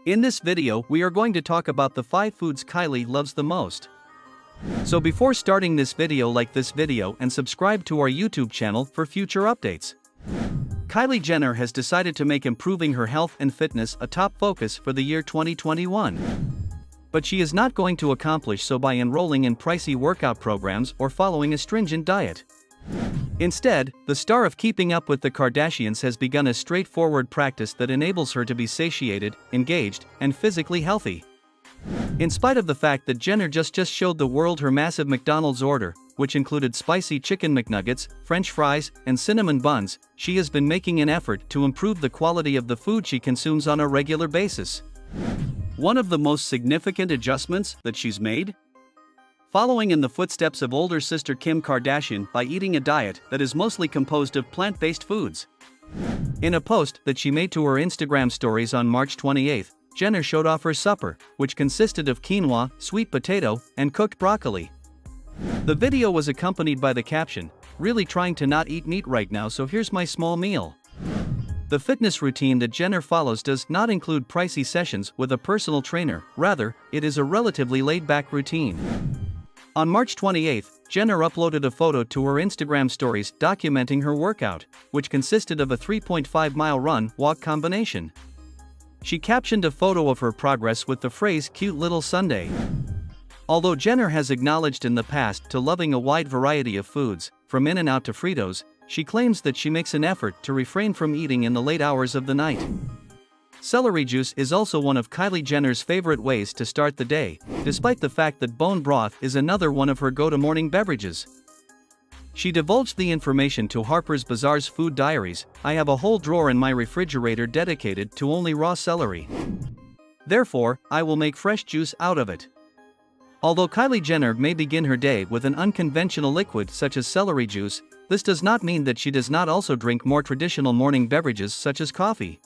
In this video, we are going to talk about the 5 foods Kylie loves the most. So before starting this video, like this video and subscribe to our YouTube channel for future updates. Kylie Jenner has decided to make improving her health and fitness a top focus for the year 2021. But she is not going to accomplish so by enrolling in pricey workout programs or following a stringent diet. Instead, the star of Keeping Up with the Kardashians has begun a straightforward practice that enables her to be satiated, engaged, and physically healthy. In spite of the fact that Jenner just showed the world her massive McDonald's order, which included spicy chicken McNuggets, French fries, and cinnamon buns, she has been making an effort to improve the quality of the food she consumes on a regular basis. One of the most significant adjustments that she's made? Following in the footsteps of older sister Kim Kardashian by eating a diet that is mostly composed of plant-based foods. In a post that she made to her Instagram stories on March 28, Jenner showed off her supper, which consisted of quinoa, sweet potato, and cooked broccoli. The video was accompanied by the caption, "Really trying to not eat meat right now, so here's my small meal." The fitness routine that Jenner follows does not include pricey sessions with a personal trainer, rather, it is a relatively laid-back routine. On March 28, Jenner uploaded a photo to her Instagram stories documenting her workout, which consisted of a 3.5-mile run-walk combination. She captioned a photo of her progress with the phrase "cute little Sunday." Although Jenner has acknowledged in the past to loving a wide variety of foods, from In-N-Out to Fritos, she claims that she makes an effort to refrain from eating in the late hours of the night. Celery juice is also one of Kylie Jenner's favorite ways to start the day, despite the fact that bone broth is another one of her go-to morning beverages. She divulged the information to Harper's Bazaar's Food Diaries. "I have a whole drawer in my refrigerator dedicated to only raw celery. Therefore, I will make fresh juice out of it." Although Kylie Jenner may begin her day with an unconventional liquid such as celery juice, this does not mean that she does not also drink more traditional morning beverages such as coffee.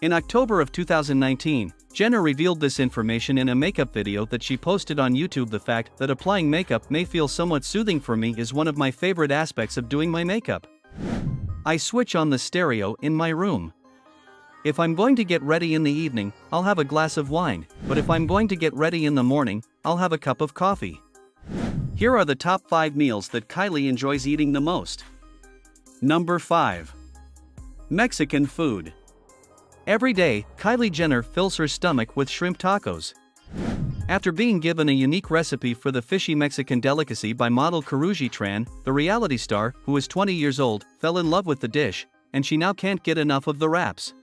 In October of 2019, Jenner revealed this information in a makeup video that she posted on YouTube. "The fact that applying makeup may feel somewhat soothing for me is one of my favorite aspects of doing my makeup. I switch on the stereo in my room. If I'm going to get ready in the evening, I'll have a glass of wine, but if I'm going to get ready in the morning, I'll have a cup of coffee." Here are the top 5 meals that Kylie enjoys eating the most. Number 5. Mexican food. Every day, Kylie Jenner fills her stomach with shrimp tacos. After being given a unique recipe for the fishy Mexican delicacy by model Karrueche Tran, the reality star, who is 20 years old, fell in love with the dish, and she now can't get enough of the wraps.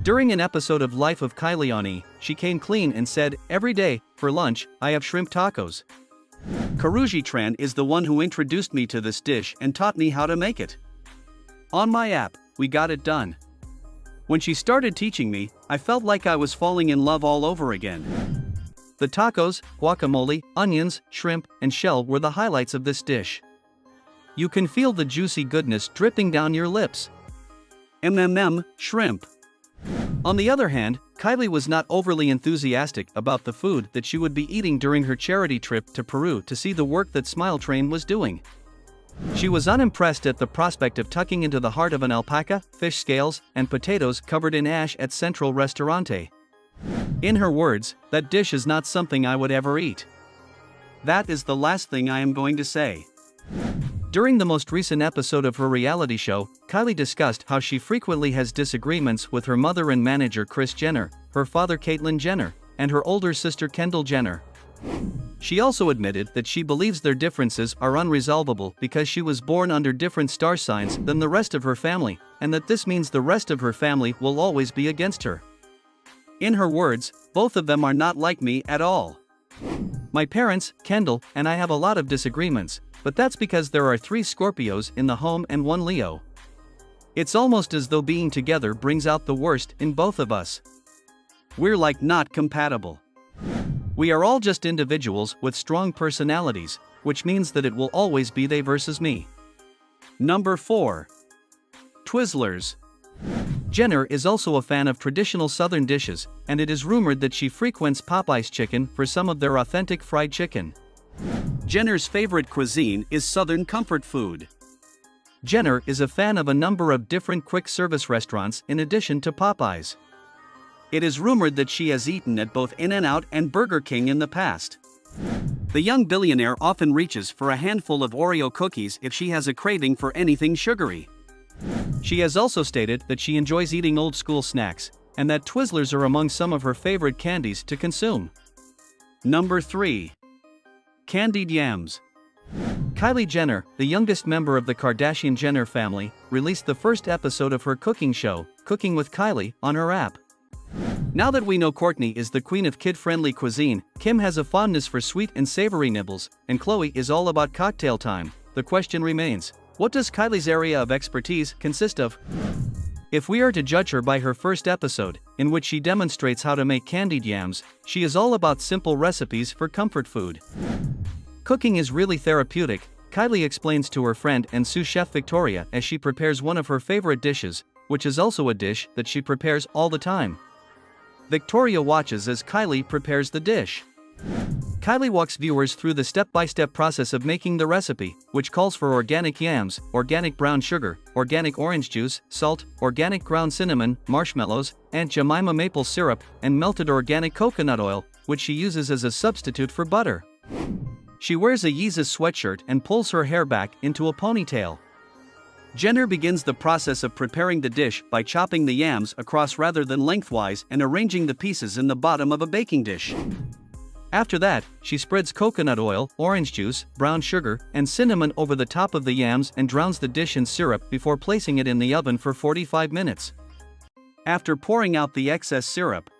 During an episode of Life of Kylie on E!, she came clean and said, "Every day, for lunch, I have shrimp tacos. Karrueche Tran is the one who introduced me to this dish and taught me how to make it. On my app, we got it done. When she started teaching me, I felt like I was falling in love all over again." The tacos, guacamole, onions, shrimp, and shell were the highlights of this dish. You can feel the juicy goodness dripping down your lips. Shrimp. On the other hand, Kylie was not overly enthusiastic about the food that she would be eating during her charity trip to Peru to see the work that Smile Train was doing. She was unimpressed at the prospect of tucking into the heart of an alpaca, fish scales, and potatoes covered in ash at Central Restaurante. In her words, "That dish is not something I would ever eat. That is the last thing I am going to say." During the most recent episode of her reality show, Kylie discussed how she frequently has disagreements with her mother and manager Kris Jenner, her father Caitlyn Jenner, and her older sister Kendall Jenner. She also admitted that she believes their differences are unresolvable because she was born under different star signs than the rest of her family, and that this means the rest of her family will always be against her. In her words, "Both of them are not like me at all. My parents, Kendall, and I have a lot of disagreements, but that's because there are 3 Scorpios in the home and 1 Leo. It's almost as though being together brings out the worst in both of us. We're like not compatible. We are all just individuals with strong personalities, which means that it will always be they versus me." Number 4. Twizzlers. Jenner is also a fan of traditional Southern dishes, and it is rumored that she frequents Popeye's Chicken for some of their authentic fried chicken. Jenner's favorite cuisine is Southern comfort food. Jenner is a fan of a number of different quick service restaurants in addition to Popeye's. It is rumored that she has eaten at both In-N-Out and Burger King in the past. The young billionaire often reaches for a handful of Oreo cookies if she has a craving for anything sugary. She has also stated that she enjoys eating old-school snacks, and that Twizzlers are among some of her favorite candies to consume. Number 3. Candied Yams. Kylie Jenner, the youngest member of the Kardashian Jenner family, released the first episode of her cooking show, Cooking with Kylie, on her app. Now that we know Kourtney is the queen of kid-friendly cuisine, Kim has a fondness for sweet and savory nibbles, and Khloe is all about cocktail time. The question remains, what does Kylie's area of expertise consist of? If we are to judge her by her first episode, in which she demonstrates how to make candied yams, she is all about simple recipes for comfort food. Cooking is really therapeutic, Kylie explains to her friend and sous chef Victoria as she prepares one of her favorite dishes, which is also a dish that she prepares all the time. Victoria watches as Kylie prepares the dish. Kylie walks viewers through the step-by-step process of making the recipe, which calls for organic yams, organic brown sugar, organic orange juice, salt, organic ground cinnamon, marshmallows, Aunt Jemima maple syrup, and melted organic coconut oil, which she uses as a substitute for butter. She wears a Yeezus sweatshirt and pulls her hair back into a ponytail. Jenner begins the process of preparing the dish by chopping the yams across rather than lengthwise and arranging the pieces in the bottom of a baking dish. After that, she spreads coconut oil, orange juice, brown sugar, and cinnamon over the top of the yams and drowns the dish in syrup before placing it in the oven for 45 minutes. After pouring out the excess syrup,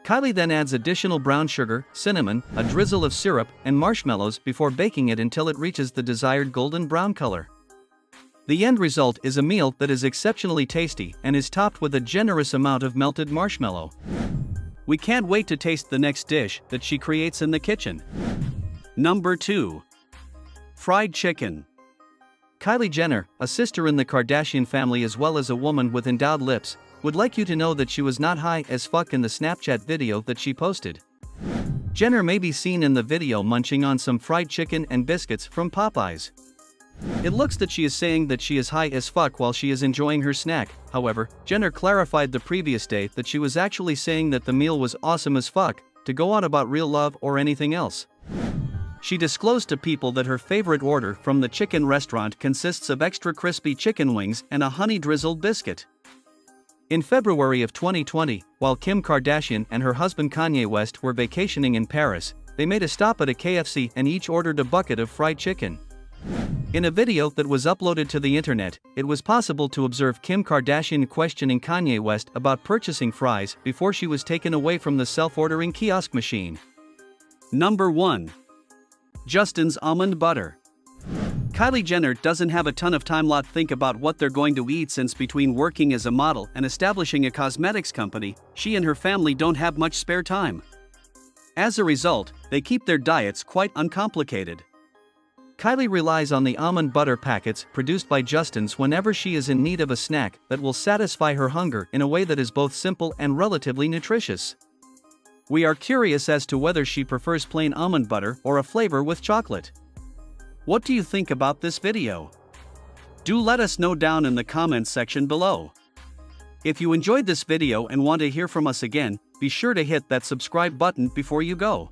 Kylie then adds additional brown sugar, cinnamon, a drizzle of syrup, and marshmallows before baking it until it reaches the desired golden brown color. The end result is a meal that is exceptionally tasty and is topped with a generous amount of melted marshmallow. We can't wait to taste the next dish that she creates in the kitchen. Number 2. Fried chicken. Kylie Jenner, a sister in the Kardashian family as well as a woman with endowed lips, would like you to know that she was not high as fuck in the Snapchat video that she posted. Jenner may be seen in the video munching on some fried chicken and biscuits from Popeyes. It looks that she is saying that she is high as fuck while she is enjoying her snack. However, Jenner clarified the previous day that she was actually saying that the meal was awesome as fuck, to go on about real love or anything else. She disclosed to People that her favorite order from the chicken restaurant consists of extra crispy chicken wings and a honey-drizzled biscuit. In February of 2020, while Kim Kardashian and her husband Kanye West were vacationing in Paris, they made a stop at a KFC and each ordered a bucket of fried chicken. In a video that was uploaded to the internet, it was possible to observe Kim Kardashian questioning Kanye West about purchasing fries before she was taken away from the self-ordering kiosk machine. Number 1. Justin's almond butter. Kylie Jenner doesn't have a ton of time to think about what they're going to eat since between working as a model and establishing a cosmetics company, she and her family don't have much spare time. As a result, they keep their diets quite uncomplicated. Kylie relies on the almond butter packets produced by Justin's whenever she is in need of a snack that will satisfy her hunger in a way that is both simple and relatively nutritious. We are curious as to whether she prefers plain almond butter or a flavor with chocolate. What do you think about this video? Do let us know down in the comments section below. If you enjoyed this video and want to hear from us again, be sure to hit that subscribe button before you go.